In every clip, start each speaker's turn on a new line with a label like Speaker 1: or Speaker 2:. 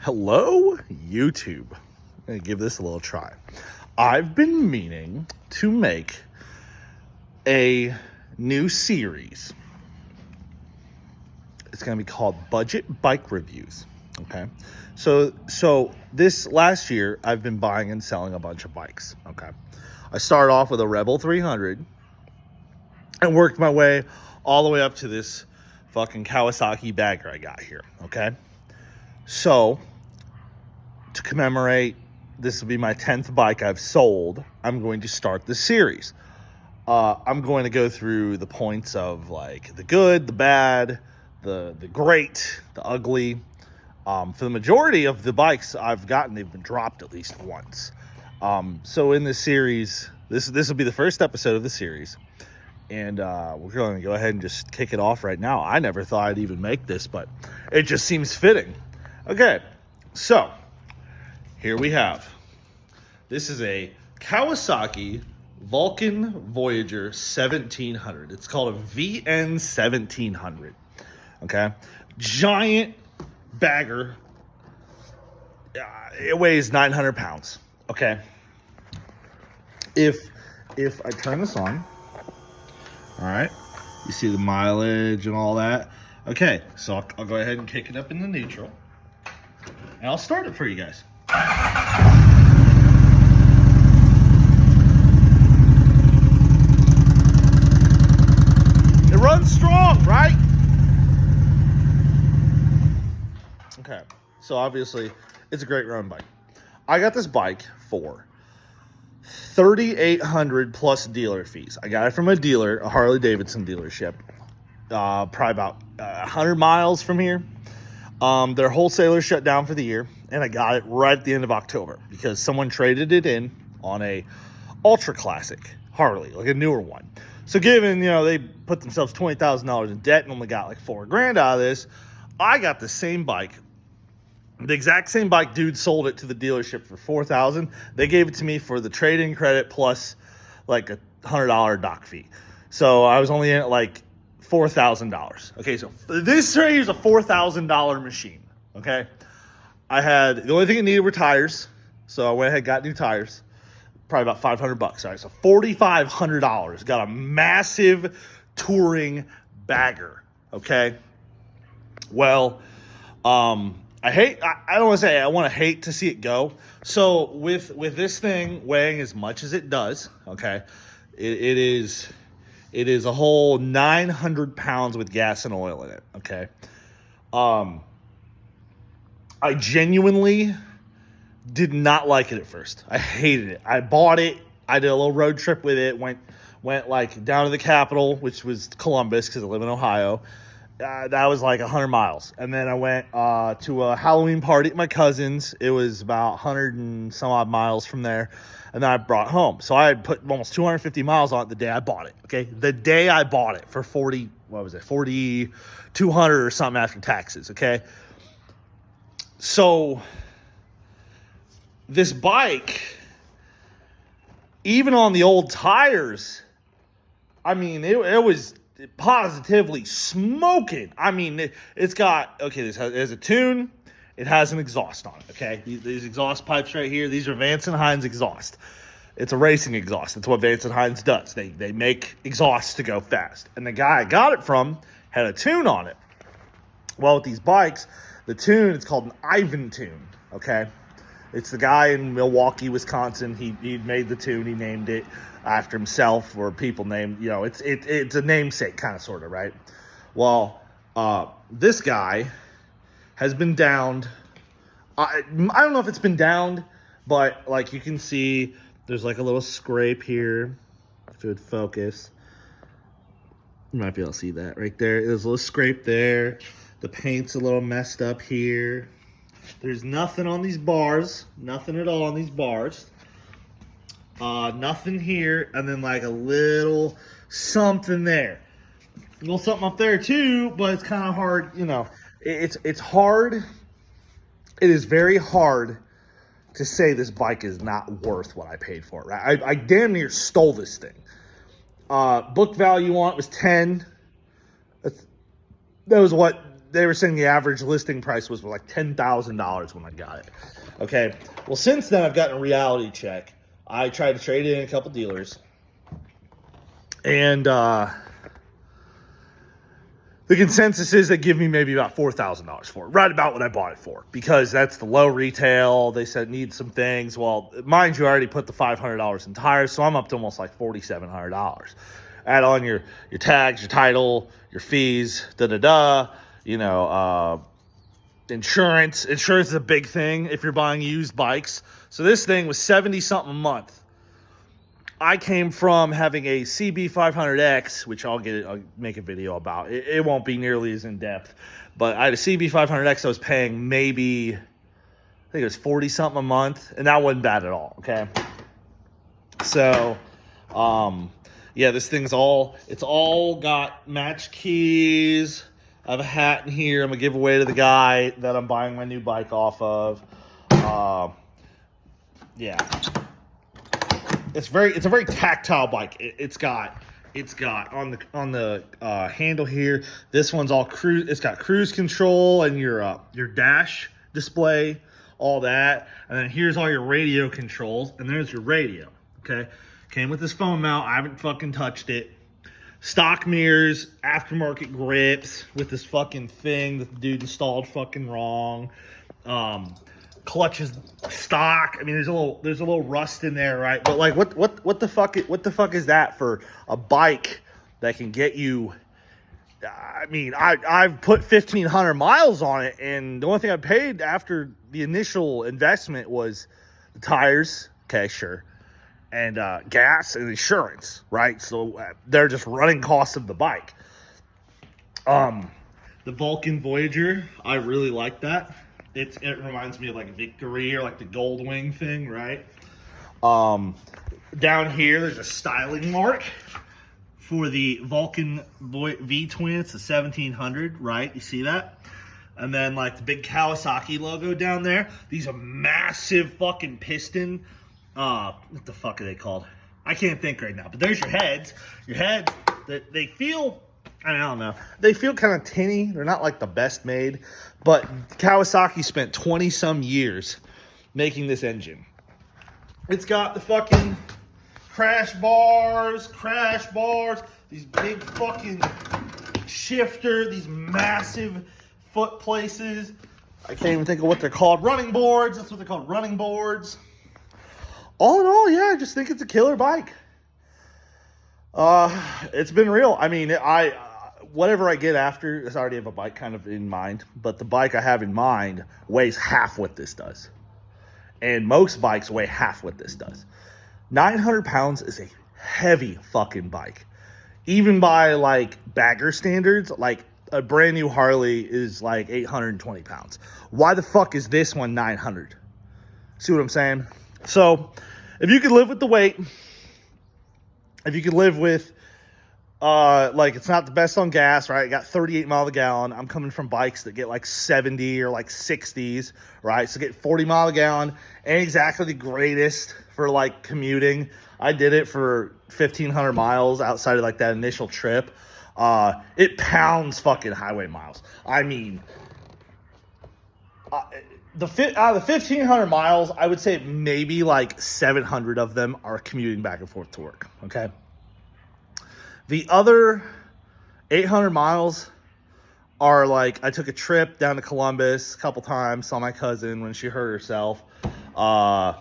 Speaker 1: Hello, YouTube. I'm going to give this a little try. I've been meaning to make a new series. It's going to be called Budget Bike Reviews. Okay. So this last year, I've been buying and selling a bunch of bikes. Okay. I started off with a Rebel 300 and worked my way all the way up to this fucking Kawasaki bagger I got here. Okay. So, to commemorate, this will be my 10th bike I've sold, I'm going to start this series. I'm going to go through the points of like the good, the bad, the great, the ugly. For the majority of the bikes I've gotten, they've been dropped at least once. So in this series, this will be the first episode of the series. And we're going to go ahead and just kick it off right now. I never thought I'd even make this, but it just seems fitting. Okay, so here we have. This is a Kawasaki Vulcan Voyager 1700. It's called a VN1700. Okay, giant bagger. It weighs 900 pounds. Okay, if I turn this on, all right, you see the mileage and all that. Okay, so I'll go ahead and kick it up into neutral, and I'll start it for you guys. It runs strong, right? Okay, so obviously it's a great run bike. I got this bike for $3,800 plus dealer fees. I got it from a dealer, a Harley Davidson dealership, probably about 100 miles from here. Their wholesaler shut down for the year, and I got it right at the end of October because someone traded it in on a ultra classic Harley, like a newer one. So given, they put themselves $20,000 in debt and only got like $4,000 out of this, I got the same bike. The exact same bike, dude sold it to the dealership for $4,000. They gave it to me for the trade-in credit plus like a $100 dock fee. So I was only in at like $4,000. Okay, so this right here is a $4,000 machine. Okay, the only thing it needed were tires, so I went ahead and got new tires. Probably about $500. All right, so $4,500. Got a massive touring bagger. Okay, well, I don't want to say I want to hate to see it go. So with this thing weighing as much as it does, okay, it is a whole 900 pounds with gas and oil in it. Okay, I genuinely did not like it at first. I hated it. I bought it. I did a little road trip with it. Went like down to the capital, which was Columbus, because I live in Ohio. That was like 100 miles. And then I went to a Halloween party at my cousin's. It was about 100 and some odd miles from there. And then I brought it home. So I had put almost 250 miles on it the day I bought it. Okay. The day I bought it for 4,200 or something after taxes. Okay. So this bike, even on the old tires, I mean, it was positively smoking. I mean, it's got, okay, it has a tune, it has an exhaust on it, okay? These exhaust pipes right here, these are Vance & Hines exhaust. It's a racing exhaust. That's what Vance & Hines does. They make exhausts to go fast. And the guy I got it from had a tune on it. Well, with these bikes, the tune, it's called an Ivan tune, okay? It's the guy in Milwaukee, Wisconsin. He made the tune. He named it after himself, or people named, it's a namesake kind of sort of, right? Well, this guy has been downed. I don't know if it's been downed, but like you can see, there's like a little scrape here. If it would focus, you might be able to see that right there. There's a little scrape there. The paint's a little messed up here. There's nothing on these bars. Nothing at all on these bars. Nothing here. And then like a little something there. A little something up there too, but it's kind of hard, It's hard. It is very hard to say this bike is not worth what I paid for it, right? I damn near stole this thing. Book value on it was 10. That was what they were saying the average listing price was like $10,000 when I got it. Okay. Well, since then I've gotten a reality check. I tried to trade it in a couple dealers, and the consensus is they give me maybe about $4,000 for it, right about what I bought it for, because that's the low retail. They said it needs some things. Well, mind you, I already put the $500 in tires, so I'm up to almost like $4,700. Add on your tags, your title, your fees, you know, insurance. Insurance is a big thing if you're buying used bikes. So this thing was $70-something a month. I came from having a CB500X, which I'll make a video about. It won't be nearly as in-depth. But I had a CB500X I was paying maybe, I think it was 40-something a month. And that wasn't bad at all, okay? So, yeah, this thing's it's all got match keys. I have a hat in here I'm going to give away to the guy that I'm buying my new bike off of. Yeah. It's a very tactile bike. It's got on the handle here. This one's all cruise. It's got cruise control and your dash display, all that. And then here's all your radio controls. And there's your radio. Okay, came with this phone mount. I haven't fucking touched it. Stock mirrors, aftermarket grips with this fucking thing that the dude installed fucking wrong. Clutches stock. I mean, there's a little rust in there, right? But like, what the fuck is that for a bike that can get you? I mean, I've put 1,500 miles on it, and the only thing I paid after the initial investment was the tires. Okay, sure, and gas and insurance, right? So they're just running costs of the bike. The Vulcan Voyager, I really like that. It reminds me of like Victory or like the Gold Wing thing, right? Down here, there's a styling mark for the Vulcan V-Twin. It's the 1700, right? You see that? And then like the big Kawasaki logo down there. These are massive fucking piston. What the fuck are they called? I can't think right now. But there's your heads. Your heads, they feel... I don't know. They feel kind of tinny. They're not like the best made. But Kawasaki spent 20-some years making this engine. It's got the fucking crash bars, these big fucking shifter, these massive foot places. I can't even think of what they're called. Running boards. That's what they're called, running boards. All in all, yeah, I just think it's a killer bike. It's been real. I mean, whatever I get after, I already have a bike kind of in mind, but the bike I have in mind weighs half what this does. And most bikes weigh half what this does. 900 pounds is a heavy fucking bike. Even by like bagger standards, like a brand new Harley is like 820 pounds. Why the fuck is this one 900? See what I'm saying? So if you could live with the weight, if you could live with, like, it's not the best on gas, right? I got 38 miles a gallon. I'm coming from bikes that get like 70 or like 60s, right? So get 40 miles a gallon. Ain't exactly the greatest for like commuting. I did it for 1,500 miles outside of like that initial trip. It pounds fucking highway miles. I mean, out of the 1,500 miles, I would say maybe like 700 of them are commuting back and forth to work, okay? The other 800 miles are like, I took a trip down to Columbus a couple times, saw my cousin when she hurt herself. I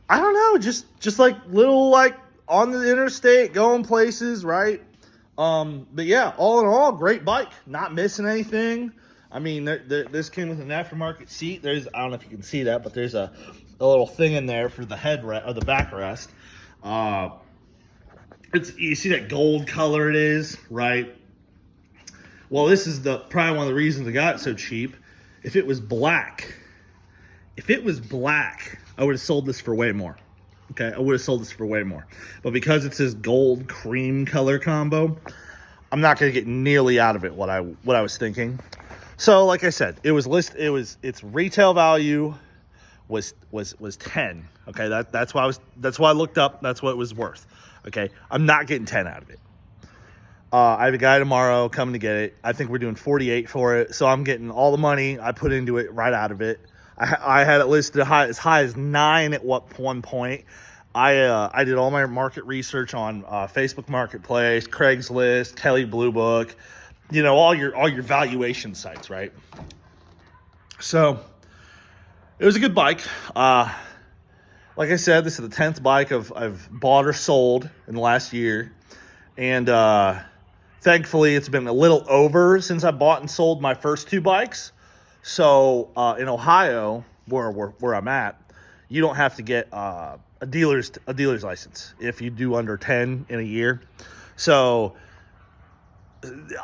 Speaker 1: don't know, just like little like on the interstate, going places, right? But yeah, all in all, great bike, not missing anything. I mean, this came with an aftermarket seat. I don't know if you can see that, but there's a little thing in there for the headrest or the backrest. You see that gold color it is, right? Well, this is probably one of the reasons I got it so cheap. If it was black, I would have sold this for way more. Okay, I would have sold this for way more. But because it's this gold cream color combo, I'm not going to get nearly out of it what I was thinking. So, like I said, its retail value was 10. Okay, that's why I looked up. That's what it was worth. Okay, I'm not getting 10 out of it. I have a guy tomorrow coming to get it. I think we're doing 48 for it. So I'm getting all the money I put into it right out of it. I had it listed as high as 9 at one point. I did all my market research on Facebook Marketplace, Craigslist, Kelly Blue Book, you know, all your valuation sites, right? So it was a good bike. Like I said, this is the 10th bike I've bought or sold in the last year. And thankfully, it's been a little over since I bought and sold my first 2 bikes. So in Ohio, where I'm at, you don't have to get a dealer's license if you do under 10 in a year. So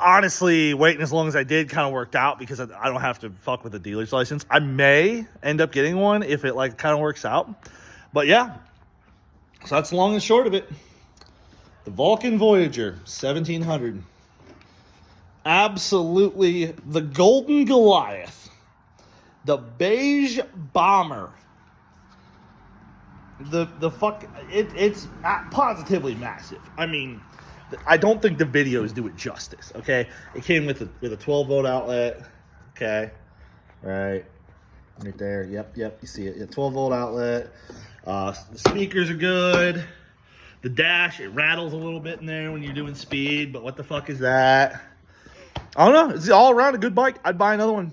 Speaker 1: honestly, waiting as long as I did kind of worked out because I don't have to fuck with a dealer's license. I may end up getting one if it like kind of works out. But yeah, so that's the long and short of it. The Vulcan Voyager 1700. Absolutely the Golden Goliath. The beige bomber. It's positively massive. I mean, I don't think the videos do it justice, okay? It came with a 12-volt outlet, okay? Right there, yep, you see it. 12-volt outlet. The speakers are good. The dash, it rattles a little bit in there when you're doing speed, but what the fuck is that? I don't know. It's all around a good bike. I'd buy another one.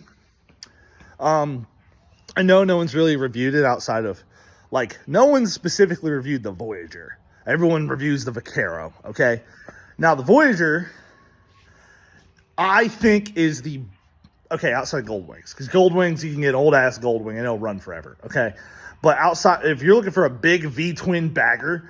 Speaker 1: I know no one's really reviewed it outside of, like, no one's specifically reviewed the Voyager. Everyone reviews the Vaquero, okay? Now, the Voyager, I think is outside Gold Wings. Because Gold Wings, you can get old-ass Gold Wing and it'll run forever, okay? But outside, if you're looking for a big V-twin bagger,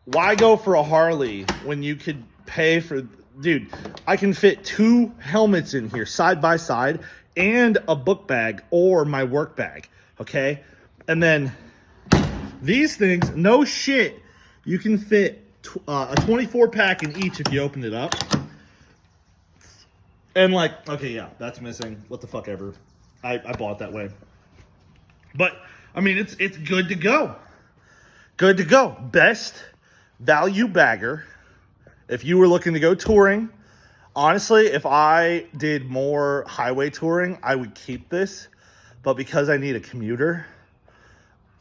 Speaker 1: why go for a Harley when you could pay for... Dude, I can fit 2 helmets in here side by side and a book bag or my work bag, okay? And then these things, no shit, you can fit a 24 pack in each if you open it up. And like, okay, yeah, that's missing. What the fuck ever. I bought it that way. But, I mean, it's good to go. Good to go. Best value bagger. If you were looking to go touring, honestly, if I did more highway touring, I would keep this. But because I need a commuter,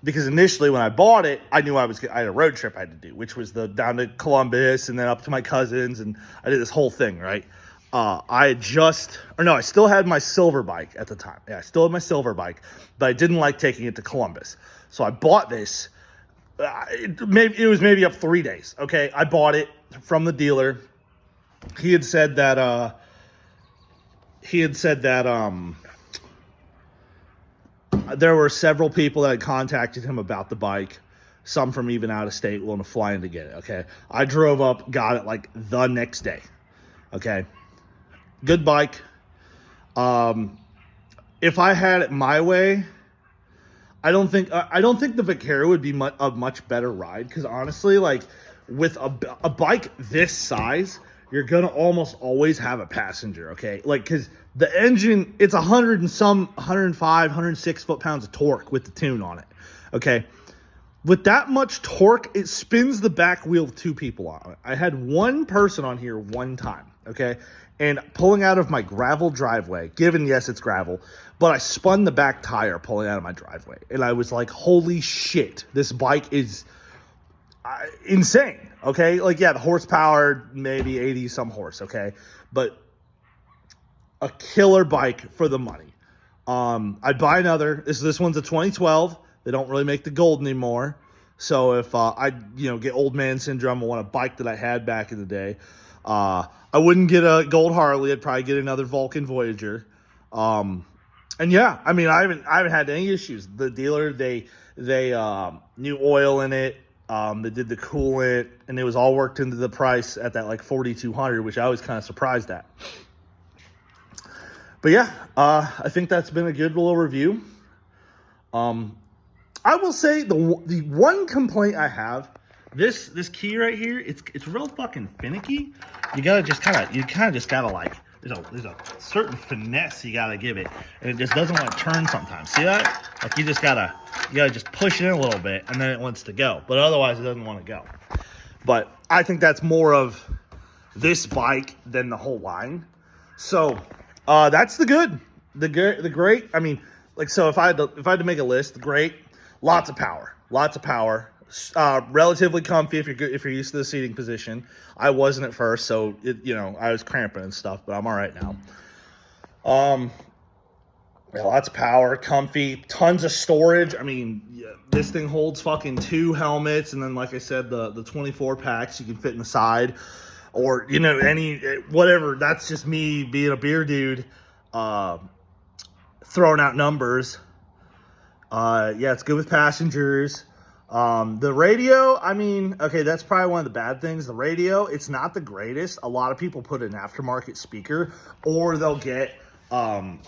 Speaker 1: because initially when I bought it, I knew I had a road trip I had to do, which was down to Columbus and then up to my cousins, and I did this whole thing, right? I still had my silver bike at the time. Yeah, I still had my silver bike, but I didn't like taking it to Columbus. So I bought this. It was maybe up 3 days. Okay, I bought it from the dealer. He had said that there were several people that had contacted him about the bike, some from even out of state willing to fly in to get it. Okay, I drove up, got it like the next day. Okay, good bike. If I had it my way, I don't think the Vaquero would be a much better ride, because honestly, like with a bike this size, you're gonna almost always have a passenger, okay? Like, because the engine, it's 105, 106 foot-pounds of torque with the tune on it, okay? With that much torque, it spins the back wheel of 2 people on it. I had one person on here one time, okay? And pulling out of my gravel driveway, given, yes, it's gravel, but I spun the back tire pulling out of my driveway. And I was like, holy shit, this bike is insane, okay? Like, yeah, the horsepower, maybe 80-some horse, okay? But a killer bike for the money. I'd buy another. This one's a 2012. They don't really make the gold anymore. So if I get old man syndrome and want a bike that I had back in the day, I wouldn't get a gold Harley. I'd probably get another Vulcan Voyager. And yeah, I mean, I haven't had any issues. The dealer, they new oil in it. They did the coolant, and it was all worked into the price at that like $4,200, which I was kind of surprised at. But yeah, I think that's been a good little review. I will say the one complaint I have, this key right here, it's real fucking finicky. You just kind of gotta like, there's a certain finesse you gotta give it, and it just doesn't want to turn sometimes. See that? Like you gotta just push it in a little bit, and then it wants to go. But otherwise, it doesn't want to go. But I think that's more of this bike than the whole line. So that's the good. The great. I mean, like, so if I had to make a list, the great, lots of power. Relatively comfy if you're used to the seating position. I wasn't at first, so I was cramping and stuff, but I'm all right now. Yeah, lots of power, comfy, tons of storage. I mean, yeah, this thing holds fucking 2 helmets, and then, like I said, the 24 packs you can fit in the side, or any whatever. That's just me being a beer dude, throwing out numbers. Yeah, it's good with passengers. The radio, I mean, okay, that's probably one of the bad things. The radio, it's not the greatest. A lot of people put an aftermarket speaker, or they'll get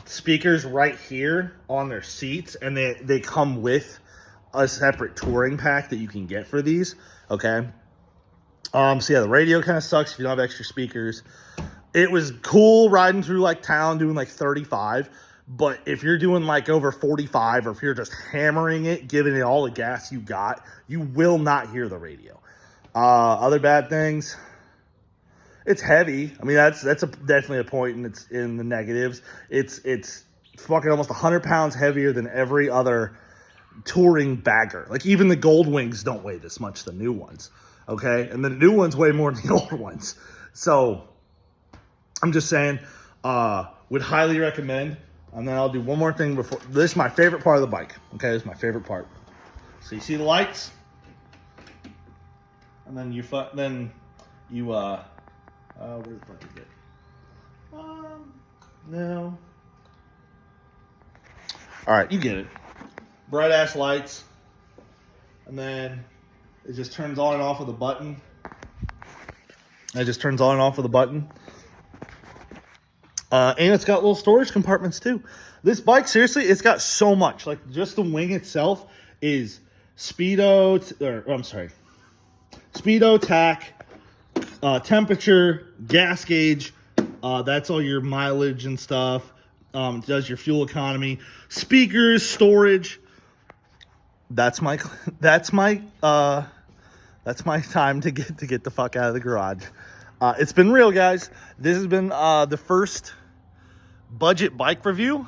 Speaker 1: speakers right here on their seats, and they come with a separate touring pack that you can get for these. Okay. So yeah, the radio kind of sucks if you don't have extra speakers. It was cool riding through like town doing like 35. But if you're doing like over 45, or if you're just hammering it, giving it all the gas you got, you will not hear the radio. Other bad things, it's heavy. I mean, that's definitely a point, and it's in the negatives. It's fucking almost 100 pounds heavier than every other touring bagger. Like, even the Gold Wings don't weigh this much, the new ones. Okay, and the new ones weigh more than the old ones. So I'm just saying, would highly recommend. And then I'll do one more thing before. This is my favorite part of the bike. Okay, this is my favorite part. So you see the lights, and then where the fuck is it? No. All right, you get it. Bright ass lights, and then it just turns on and off with a button. And it's got little storage compartments too. This bike, seriously, it's got so much. Like, just the wing itself is speedo, tack, temperature, gas gauge. That's all your mileage and stuff. It does your fuel economy, speakers, storage. That's my time to get the fuck out of the garage. It's been real, guys. This has been the first budget bike review.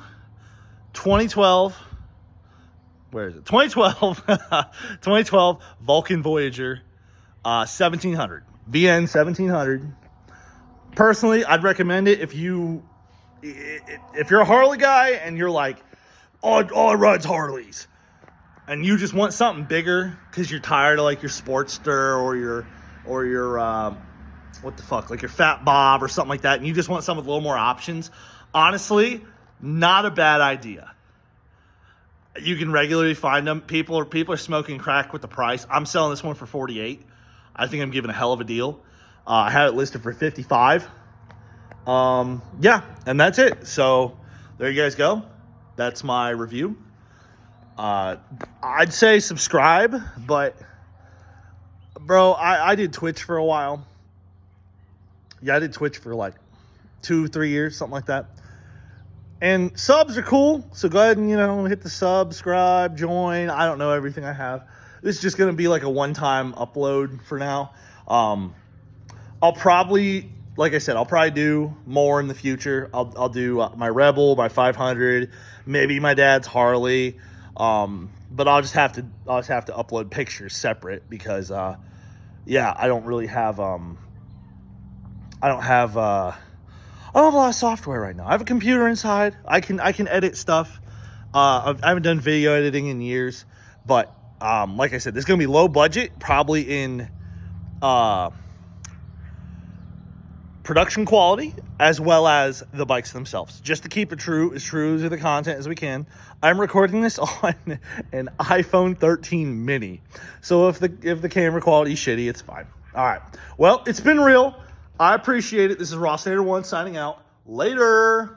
Speaker 1: 2012. Where is it? 2012 Vulcan Voyager 1700. VN1700. Personally, I'd recommend it if you're a Harley guy and you're like, all I ride's Harleys, and you just want something bigger because you're tired of like your Sportster or your what the fuck, like your Fat Bob or something like that, and you just want something with a little more options. Honestly, not a bad idea. You can regularly find them. People are smoking crack with the price. I'm selling this one for $48. I think I'm giving a hell of a deal. I had it listed for $55. Yeah, and that's it. So there you guys go. That's my review. I'd say subscribe, but bro, I did Twitch for a while. Yeah, I did Twitch for like 2-3 years, something like that. And subs are cool, so go ahead and, hit the subscribe, join. I don't know everything I have. This is just going to be like a one-time upload for now. I'll probably, like I said, I'll probably do more in the future. I'll do my Rebel, my 500, maybe my dad's Harley. But I'll just have to upload pictures separate because, yeah, I don't really have, I don't have a lot of software right now. I have a computer inside. I can edit stuff. I haven't done video editing in years, but like I said, this is gonna be low budget, probably in production quality as well as the bikes themselves, just to keep it true to the content as we can. I'm recording this on an iPhone 13 mini, so if the camera quality is shitty, it's fine. All right, well, it's been real. I appreciate it. This is Ross Nader 1 signing out. Later.